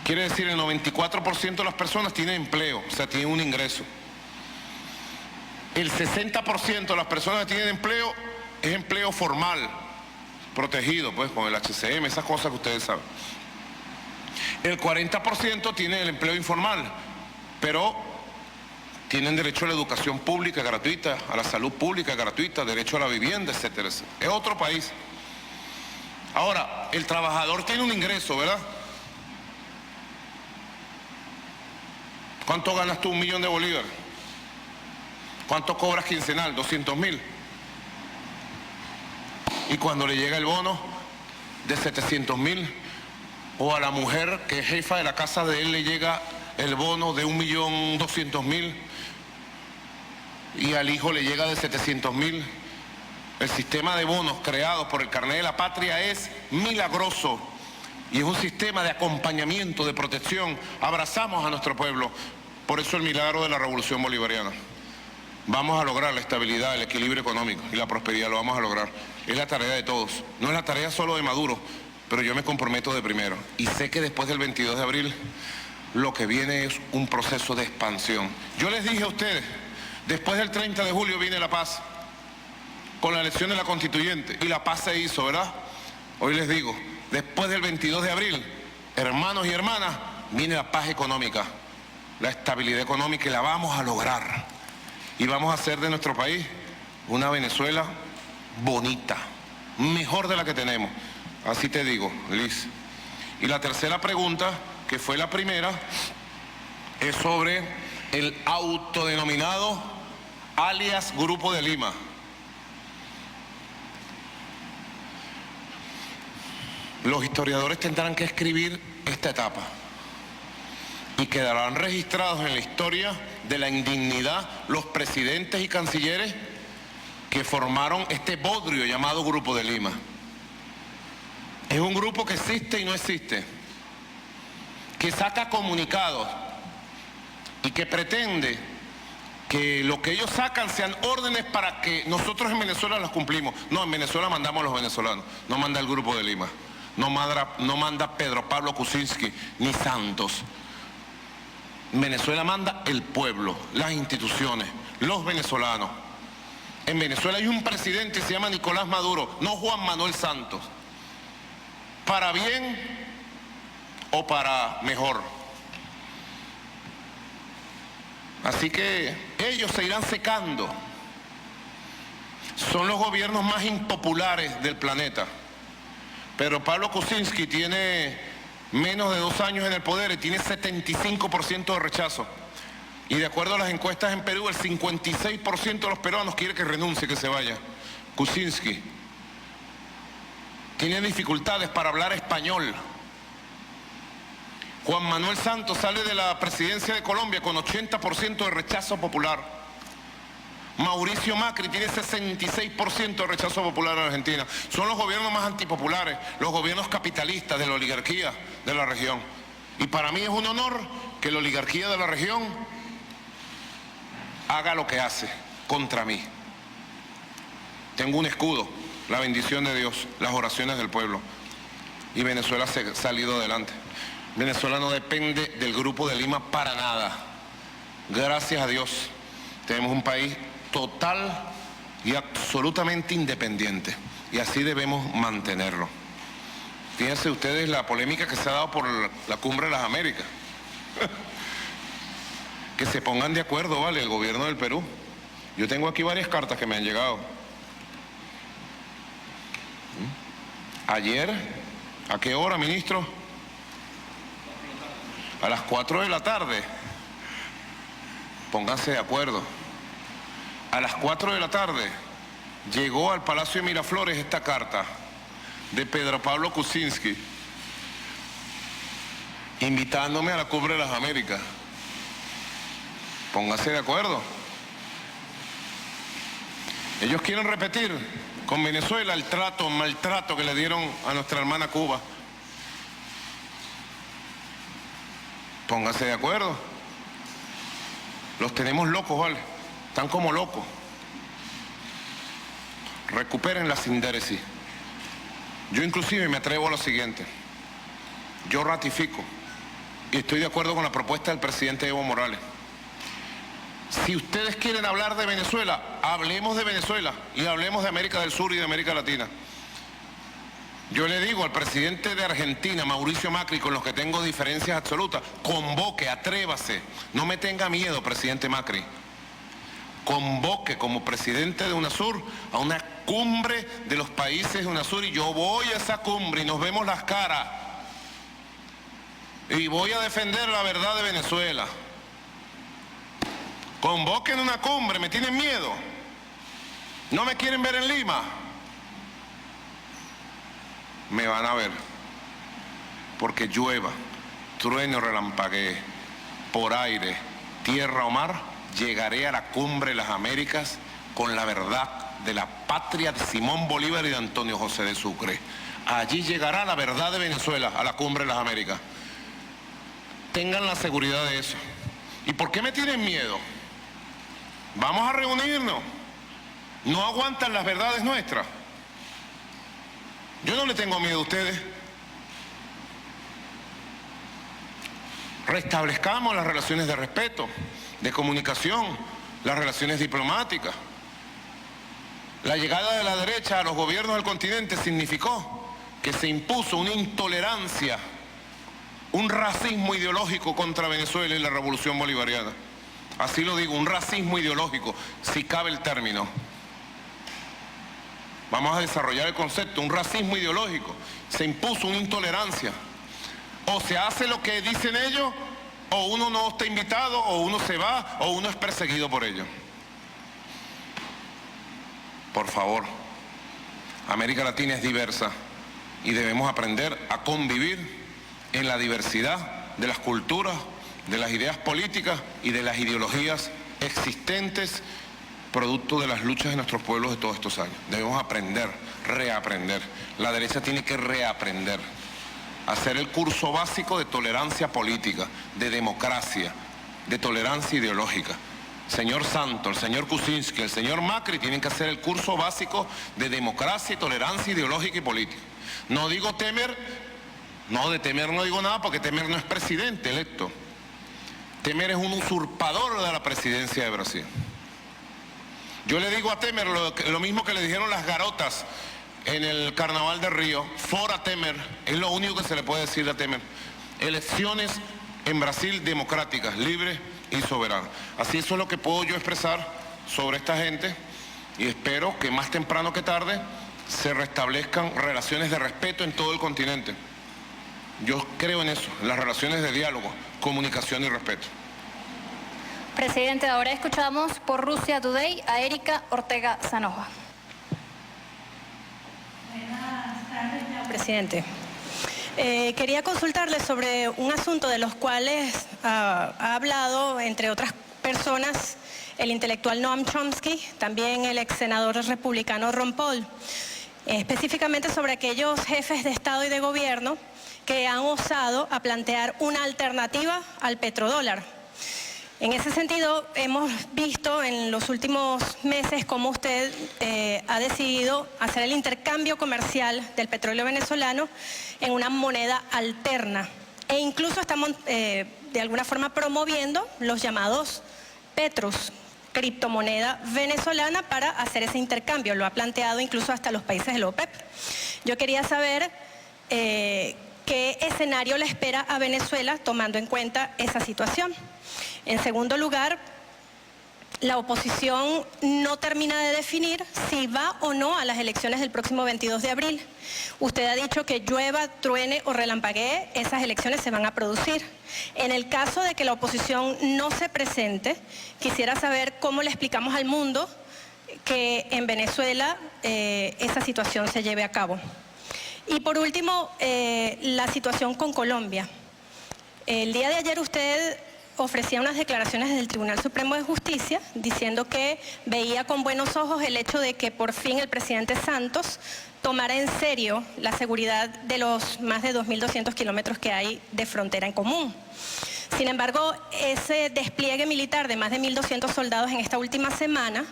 Quiere decir el 94% de las personas tienen empleo, o sea, tienen un ingreso. El 60% de las personas que tienen empleo es empleo formal, protegido, pues, con el HCM, esas cosas que ustedes saben. El 40% tiene el empleo informal, pero tienen derecho a la educación pública gratuita, a la salud pública gratuita, derecho a la vivienda, etcétera, etcétera. Es otro país. Ahora, el trabajador tiene un ingreso, ¿verdad? ¿Cuánto ganas tú? 1 millón de bolívares. ¿Cuánto cobras quincenal? 200.000. Y cuando le llega el bono de 700.000, o a la mujer que es jefa de la casa de él le llega el bono de 1.200.000 y al hijo le llega de 700.000. El sistema de bonos creado por el Carnet de la Patria es milagroso y es un sistema de acompañamiento, de protección. Abrazamos a nuestro pueblo. Por eso el milagro de la Revolución Bolivariana. Vamos a lograr la estabilidad, el equilibrio económico y la prosperidad, lo vamos a lograr. Es la tarea de todos, no es la tarea solo de Maduro, pero yo me comprometo de primero. Y sé que después del 22 de abril lo que viene es un proceso de expansión. Yo les dije a ustedes, después del 30 de julio viene la paz, con la elección de la constituyente, y la paz se hizo, ¿verdad? Hoy les digo, después del 22 de abril, hermanos y hermanas, viene la paz económica, la estabilidad económica, y la vamos a lograr. Y vamos a hacer de nuestro país una Venezuela bonita, mejor de la que tenemos. Así te digo, Liz. Y la tercera pregunta, que fue la primera, es sobre el autodenominado alias Grupo de Lima. Los historiadores tendrán que escribir esta etapa y quedarán registrados en la historia de la indignidad los presidentes y cancilleres que formaron este bodrio llamado Grupo de Lima. Es un grupo que existe y no existe, que saca comunicados y que pretende que lo que ellos sacan sean órdenes para que nosotros en Venezuela las cumplimos. No, en Venezuela mandamos a los venezolanos, no manda el Grupo de Lima, no manda Pedro Pablo Kuczynski ni Santos. En Venezuela manda el pueblo, las instituciones, los venezolanos. En Venezuela hay un presidente que se llama Nicolás Maduro, no Juan Manuel Santos. Para bien o para mejor. Así que ellos se irán secando. Son los gobiernos más impopulares del planeta. Pero Pablo Kuczynski tiene menos de 2 años en el poder y tiene 75% de rechazo. Y de acuerdo a las encuestas en Perú, el 56% de los peruanos quiere que renuncie, que se vaya. Kuczynski tiene dificultades para hablar español. Juan Manuel Santos sale de la presidencia de Colombia con 80% de rechazo popular. Mauricio Macri tiene 66% de rechazo popular en Argentina. Son los gobiernos más antipopulares, los gobiernos capitalistas de la oligarquía de la región. Y para mí es un honor que la oligarquía de la región haga lo que hace contra mí. Tengo un escudo, la bendición de Dios, las oraciones del pueblo. Y Venezuela se ha salido adelante. Venezuela no depende del Grupo de Lima para nada. Gracias a Dios, tenemos un país total y absolutamente independiente. Y así debemos mantenerlo. Fíjense ustedes la polémica que se ha dado por la Cumbre de las Américas. Que se pongan de acuerdo, ¿vale? El gobierno del Perú. Yo tengo aquí varias cartas que me han llegado. Ayer, ¿a qué hora, ministro? A las 4 de la tarde. Pónganse de acuerdo. A las 4 de la tarde llegó al Palacio de Miraflores esta carta de Pedro Pablo Kuczynski invitándome a la Cumbre de las Américas. Pónganse de acuerdo. Ellos quieren repetir con Venezuela el maltrato que le dieron a nuestra hermana Cuba. Pónganse de acuerdo. Los tenemos locos, ¿vale? Están como locos. Recuperen la sindéresis. Yo inclusive me atrevo a lo siguiente. Yo ratifico y estoy de acuerdo con la propuesta del presidente Evo Morales. Si ustedes quieren hablar de Venezuela, hablemos de Venezuela y hablemos de América del Sur y de América Latina. Yo le digo al presidente de Argentina, Mauricio Macri, con los que tengo diferencias absolutas, convoque, atrévase, no me tenga miedo, presidente Macri. Convoque como presidente de UNASUR a una cumbre de los países de UNASUR y yo voy a esa cumbre y nos vemos las caras. Y voy a defender la verdad de Venezuela. Convoquen una cumbre, ¿me tienen miedo? ¿No me quieren ver en Lima? Me van a ver, porque llueva, truene o relampaguee, por aire, tierra o mar, llegaré a la Cumbre de las Américas con la verdad de la patria de Simón Bolívar y de Antonio José de Sucre. Allí llegará la verdad de Venezuela a la Cumbre de las Américas. Tengan la seguridad de eso. ¿Y por qué me tienen miedo? Vamos a reunirnos. No aguantan las verdades nuestras. Yo no le tengo miedo a ustedes. Restablezcamos las relaciones de respeto, de comunicación, las relaciones diplomáticas. La llegada de la derecha a los gobiernos del continente significó que se impuso una intolerancia, un racismo ideológico contra Venezuela y la revolución bolivariana. Así lo digo, un racismo ideológico, si cabe el término. Vamos a desarrollar el concepto, un racismo ideológico. Se impuso una intolerancia. O se hace lo que dicen ellos, o uno no está invitado, o uno se va, o uno es perseguido por ellos. Por favor, América Latina es diversa, y debemos aprender a convivir en la diversidad de las culturas, de las ideas políticas y de las ideologías existentes, producto de las luchas de nuestros pueblos de todos estos años. Debemos aprender, reaprender. La derecha tiene que reaprender, hacer el curso básico de tolerancia política, de democracia, de tolerancia ideológica. Señor Santos, el señor Kuczynski, el señor Macri tienen que hacer el curso básico de democracia y tolerancia ideológica y política. No digo Temer, no, de Temer no digo nada porque Temer no es presidente electo. Temer es un usurpador de la presidencia de Brasil. Yo le digo a Temer lo mismo que le dijeron las garotas en el Carnaval de Río, fora Temer, es lo único que se le puede decir a Temer. Elecciones en Brasil democráticas, libres y soberanas. Así eso es lo que puedo yo expresar sobre esta gente y espero que más temprano que tarde se restablezcan relaciones de respeto en todo el continente. Yo creo en eso, en las relaciones de diálogo, comunicación y respeto. Presidente, ahora escuchamos por Rusia Today a Erika Ortega Sanova. Buenas tardes, señor presidente. Quería consultarle sobre un asunto de los cuales ha hablado, entre otras personas, el intelectual Noam Chomsky, también el ex senador republicano Ron Paul, específicamente sobre aquellos jefes de Estado y de Gobierno que han osado a plantear una alternativa al petrodólar. En ese sentido, hemos visto en los últimos meses cómo usted ha decidido hacer el intercambio comercial del petróleo venezolano en una moneda alterna. E incluso estamos de alguna forma promoviendo los llamados petros, criptomoneda venezolana, para hacer ese intercambio. Lo ha planteado incluso hasta los países de la OPEP. Yo quería saber qué escenario le espera a Venezuela tomando en cuenta esa situación. En segundo lugar, la oposición no termina de definir si va o no a las elecciones del próximo 22 de abril. Usted ha dicho que llueva, truene o relampaguee, esas elecciones se van a producir. En el caso de que la oposición no se presente, quisiera saber cómo le explicamos al mundo que en Venezuela esa situación se lleve a cabo. Y por último, la situación con Colombia. El día de ayer usted ofrecía unas declaraciones desde el Tribunal Supremo de Justicia diciendo que veía con buenos ojos el hecho de que por fin el presidente Santos tomara en serio la seguridad de los más de 2.200 kilómetros que hay de frontera en común. Sin embargo, ese despliegue militar de más de 1.200 soldados en esta última semana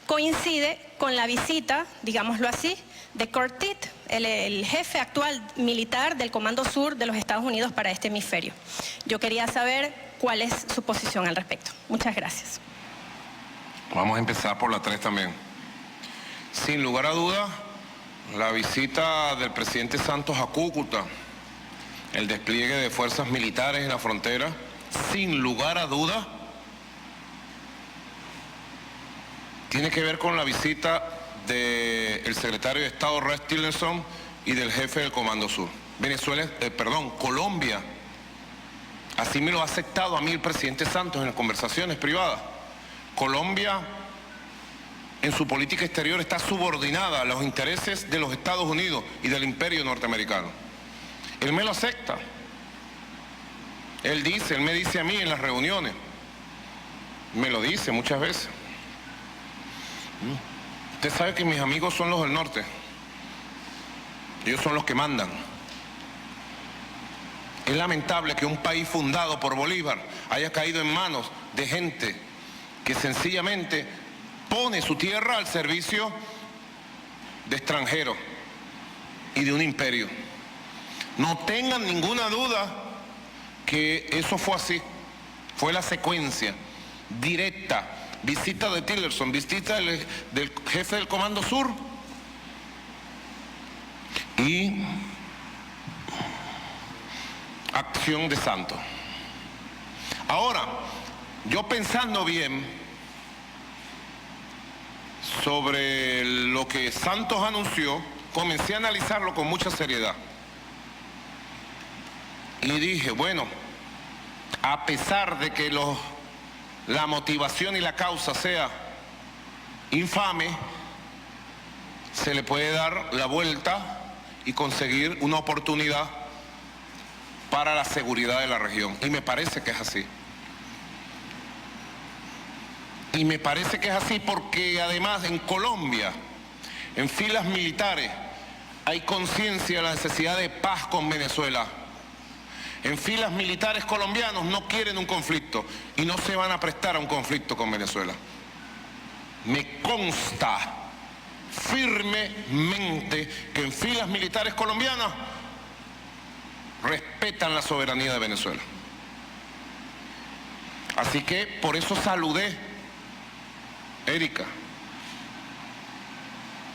coincide con la visita, digámoslo así, de Kurt Tiet, el jefe actual militar del Comando Sur de los Estados Unidos para este hemisferio. Yo quería saber cuál es su posición al respecto. Muchas gracias. Vamos a empezar por la 3 también. Sin lugar a dudas, la visita del presidente Santos a Cúcuta, el despliegue de fuerzas militares en la frontera, sin lugar a dudas, tiene que ver con la visita del secretario de Estado Rex Tillerson y del jefe del Comando Sur. Colombia, así me lo ha aceptado a mí el presidente Santos en las conversaciones privadas. Colombia, en su política exterior, está subordinada a los intereses de los Estados Unidos y del imperio norteamericano. Él me lo acepta. Él me dice a mí en las reuniones, me lo dice muchas veces. Usted sabe que mis amigos son los del norte. Ellos son los que mandan. Es lamentable que un país fundado por Bolívar haya caído en manos de gente que sencillamente pone su tierra al servicio de extranjeros y de un imperio. No tengan ninguna duda que eso fue así. Fue la secuencia directa. Visita de Tillerson, visita del jefe del Comando Sur y acción de Santos. Ahora, yo pensando bien sobre lo que Santos anunció, comencé a analizarlo con mucha seriedad. Y dije, bueno, a pesar de que la motivación y la causa sea infame, se le puede dar la vuelta y conseguir una oportunidad para la seguridad de la región. Y me parece que es así. Y me parece que es así porque además en Colombia, en filas militares, hay conciencia de la necesidad de paz con Venezuela. En filas militares colombianos no quieren un conflicto y no se van a prestar a un conflicto con Venezuela. Me consta firmemente que en filas militares colombianas respetan la soberanía de Venezuela. Así que por eso saludé, Erika,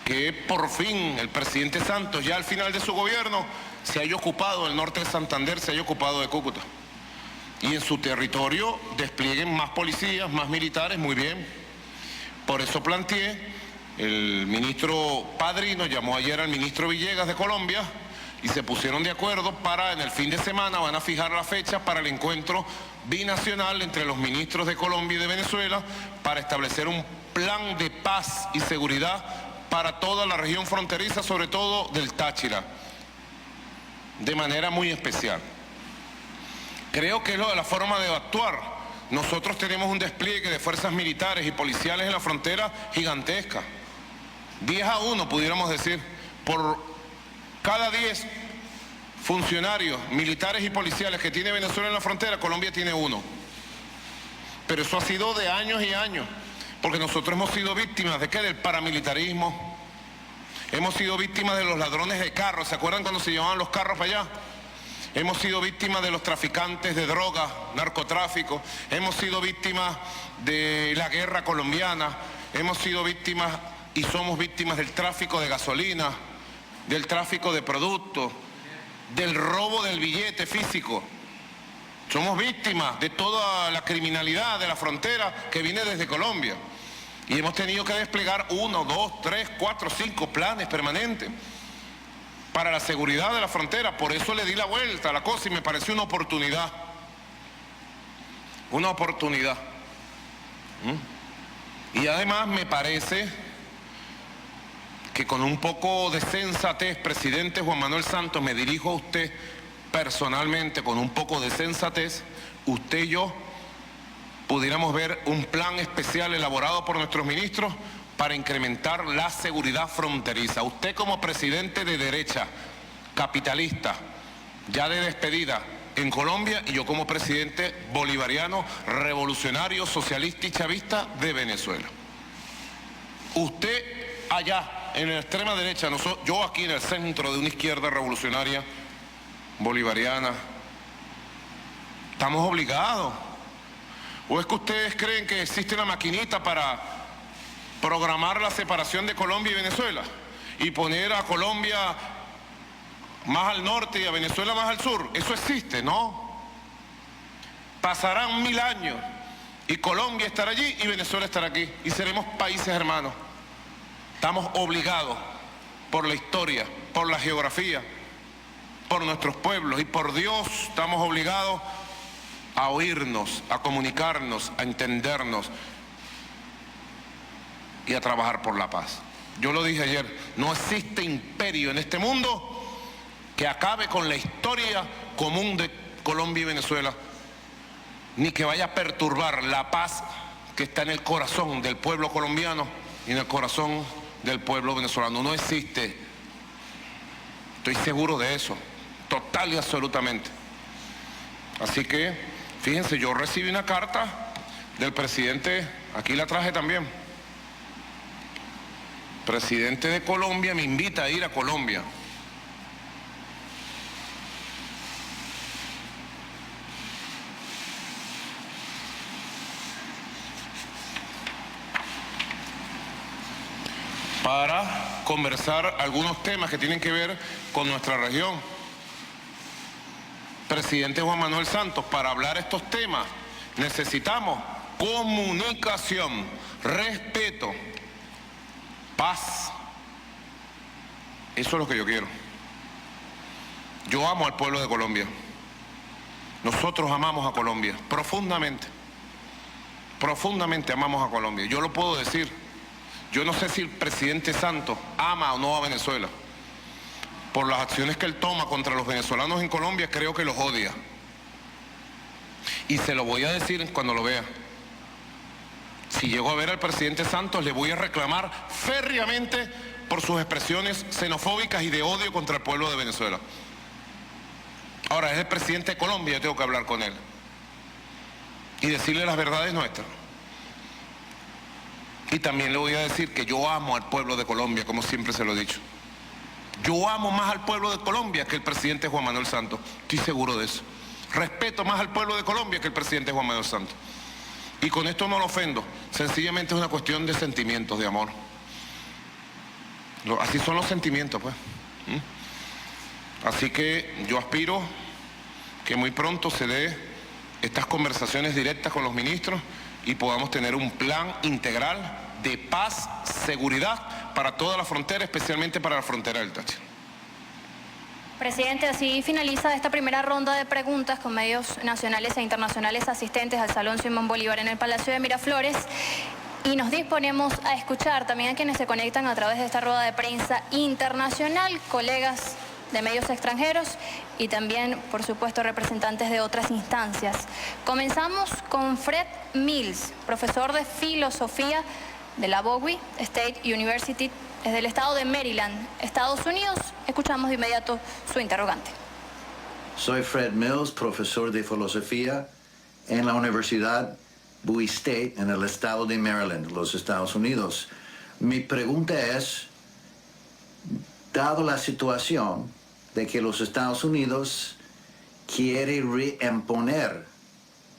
que por fin el presidente Santos, ya al final de su gobierno, se haya ocupado del norte de Santander, se haya ocupado de Cúcuta. Y en su territorio desplieguen más policías, más militares, muy bien. Por eso planteé, el ministro Padrino llamó ayer al ministro Villegas de Colombia y se pusieron de acuerdo para, en el fin de semana, van a fijar la fecha para el encuentro binacional entre los ministros de Colombia y de Venezuela para establecer un plan de paz y seguridad para toda la región fronteriza, sobre todo del Táchira, de manera muy especial. Creo que es la forma de actuar. Nosotros tenemos un despliegue de fuerzas militares y policiales en la frontera gigantesca. 10-1, pudiéramos decir, por cada 10 funcionarios militares y policiales que tiene Venezuela en la frontera, Colombia tiene 1. Pero eso ha sido de años y años, porque nosotros hemos sido víctimas ¿de qué? Del paramilitarismo. Hemos sido víctimas de los ladrones de carros. ¿Se acuerdan cuando se llevaban los carros para allá? Hemos sido víctimas de los traficantes de drogas, narcotráfico. Hemos sido víctimas de la guerra colombiana. Hemos sido víctimas y somos víctimas del tráfico de gasolina, del tráfico de productos, del robo del billete físico. Somos víctimas de toda la criminalidad de la frontera que viene desde Colombia. Y hemos tenido que desplegar 1, 2, 3, 4, 5 planes permanentes para la seguridad de la frontera. Por eso le di la vuelta a la cosa y me pareció una oportunidad. Una oportunidad. Y además me parece que con un poco de sensatez, presidente Juan Manuel Santos, me dirijo a usted personalmente, con un poco de sensatez, usted y yo pudiéramos ver un plan especial elaborado por nuestros ministros para incrementar la seguridad fronteriza. Usted como presidente de derecha, capitalista, ya de despedida en Colombia, y yo como presidente bolivariano, revolucionario, socialista y chavista de Venezuela. Usted allá en la extrema derecha, yo aquí en el centro de una izquierda revolucionaria, bolivariana. Estamos obligados. ¿O es que ustedes creen que existe una maquinita para programar la separación de Colombia y Venezuela y poner a Colombia más al norte y a Venezuela más al sur? Eso existe, ¿no? Pasarán 1000 años y Colombia estará allí y Venezuela estará aquí y seremos países hermanos. Estamos obligados por la historia, por la geografía, por nuestros pueblos y por Dios, estamos obligados a oírnos, a comunicarnos, a entendernos y a trabajar por la paz. Yo lo dije ayer, no existe imperio en este mundo que acabe con la historia común de Colombia y Venezuela, ni que vaya a perturbar la paz que está en el corazón del pueblo colombiano y en el corazón del pueblo venezolano. No existe. Estoy seguro de eso, total y absolutamente. Así que, fíjense, yo recibí una carta del presidente, aquí la traje también. Presidente de Colombia me invita a ir a Colombia. Para conversar algunos temas que tienen que ver con nuestra región. Presidente Juan Manuel Santos, para hablar estos temas necesitamos comunicación, respeto, paz. Eso es lo que yo quiero. Yo amo al pueblo de Colombia. Nosotros amamos a Colombia profundamente. Profundamente amamos a Colombia. Yo lo puedo decir. Yo no sé si el presidente Santos ama o no a Venezuela. por las acciones que él toma contra los venezolanos en Colombia, creo que los odia. Y se lo voy a decir cuando lo vea. Si llego a ver al presidente Santos, le voy a reclamar férreamente por sus expresiones xenofóbicas y de odio contra el pueblo de Venezuela. Ahora, es el presidente de Colombia, yo tengo que hablar con él y decirle las verdades nuestras. Y también le voy a decir que yo amo al pueblo de Colombia, como siempre se lo he dicho. Yo amo más al pueblo de Colombia que el presidente Juan Manuel Santos. Estoy seguro de eso. Respeto más al pueblo de Colombia que el presidente Juan Manuel Santos. Y con esto no lo ofendo. Sencillamente es una cuestión de sentimientos, de amor. Así son los sentimientos, pues. Así que yo aspiro que muy pronto se dé estas conversaciones directas con los ministros y podamos tener un plan integral de paz, seguridad para toda la frontera, especialmente para la frontera del Táchira. Presidente, así finaliza esta primera ronda de preguntas con medios nacionales e internacionales asistentes al Salón Simón Bolívar en el Palacio de Miraflores. Y nos disponemos a escuchar también a quienes se conectan a través de esta rueda de prensa internacional, colegas de medios extranjeros y también, por supuesto, representantes de otras instancias. Comenzamos con Fred Mills, profesor de filosofía de la Bowie State University desde el estado de Maryland, Estados Unidos. Escuchamos de inmediato su interrogante. Soy Fred Mills, profesor de filosofía en la Universidad Bowie State en el estado de Maryland, los Estados Unidos. Mi pregunta es, dado la situación de que los Estados Unidos quiere reimponer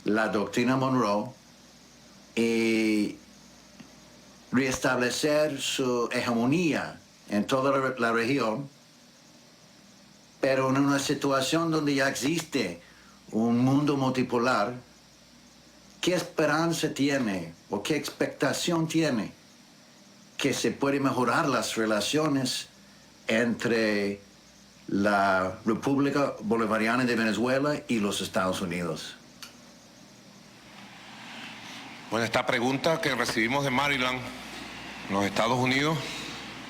la doctrina Monroe y restablecer su hegemonía en toda la región, pero en una situación donde ya existe un mundo multipolar, ¿qué esperanza tiene o qué expectación tiene que se puede mejorar las relaciones entre la República Bolivariana de Venezuela y los Estados Unidos? Bueno, esta pregunta que recibimos de Maryland, los Estados Unidos,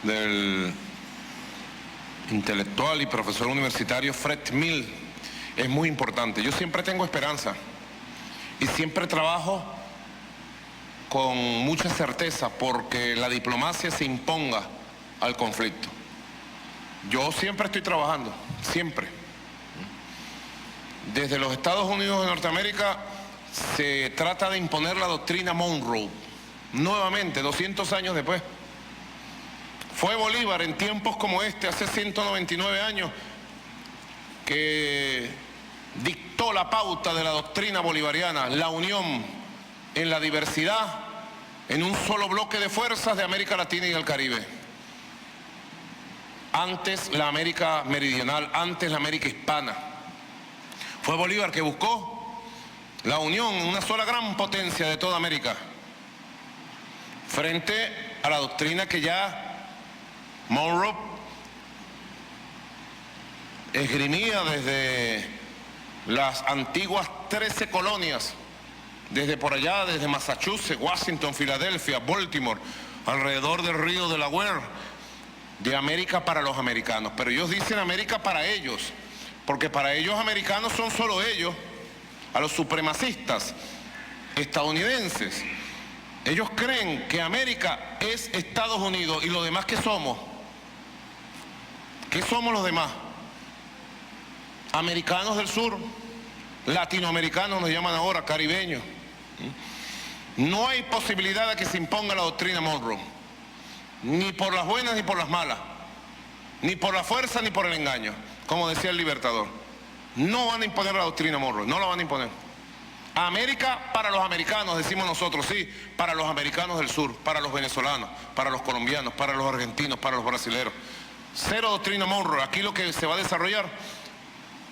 del intelectual y profesor universitario Fred Mills, es muy importante. Yo siempre tengo esperanza y siempre trabajo con mucha certeza porque la diplomacia se imponga al conflicto. Yo siempre estoy trabajando, siempre. Desde los Estados Unidos de Norteamérica se trata de imponer la doctrina Monroe, nuevamente, 200 años después. Fue Bolívar en tiempos como este, hace 199 años, que dictó la pauta de la doctrina bolivariana, la unión en la diversidad, en un solo bloque de fuerzas de América Latina y el Caribe. Antes la América meridional, antes la América hispana. Fue Bolívar que buscó la unión en una sola gran potencia de toda América, frente a la doctrina que ya Monroe esgrimía desde las antiguas 13 colonias, desde por allá, desde Massachusetts, Washington, Filadelfia, Baltimore, alrededor del río Delaware, de América para los americanos. Pero ellos dicen América para ellos, porque para ellos americanos son solo ellos, a los supremacistas estadounidenses. Ellos creen que América es Estados Unidos y lo demás ¿qué somos? ¿Qué somos los demás? Americanos del sur, latinoamericanos nos llaman ahora, caribeños. No hay posibilidad de que se imponga la doctrina Monroe, ni por las buenas ni por las malas, ni por la fuerza ni por el engaño, como decía el Libertador. No van a imponer la doctrina Monroe, no la van a imponer. América para los americanos, decimos nosotros, sí, para los americanos del sur, para los venezolanos, para los colombianos, para los argentinos, para los brasileños. Cero doctrina Monroe. Aquí lo que se va a desarrollar,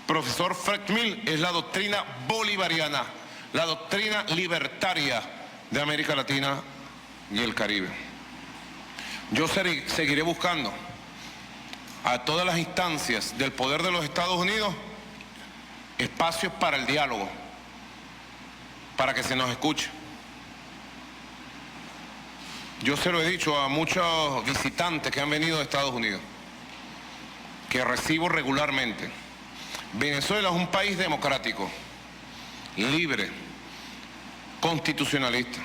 profesor Fred Mills, es la doctrina bolivariana, la doctrina libertaria de América Latina y el Caribe. Yo seguiré buscando a todas las instancias del poder de los Estados Unidos espacios para el diálogo, para que se nos escuche. Yo se lo he dicho a muchos visitantes que han venido de Estados Unidos. que recibo regularmente. Venezuela es un país democrático, libre, constitucionalista.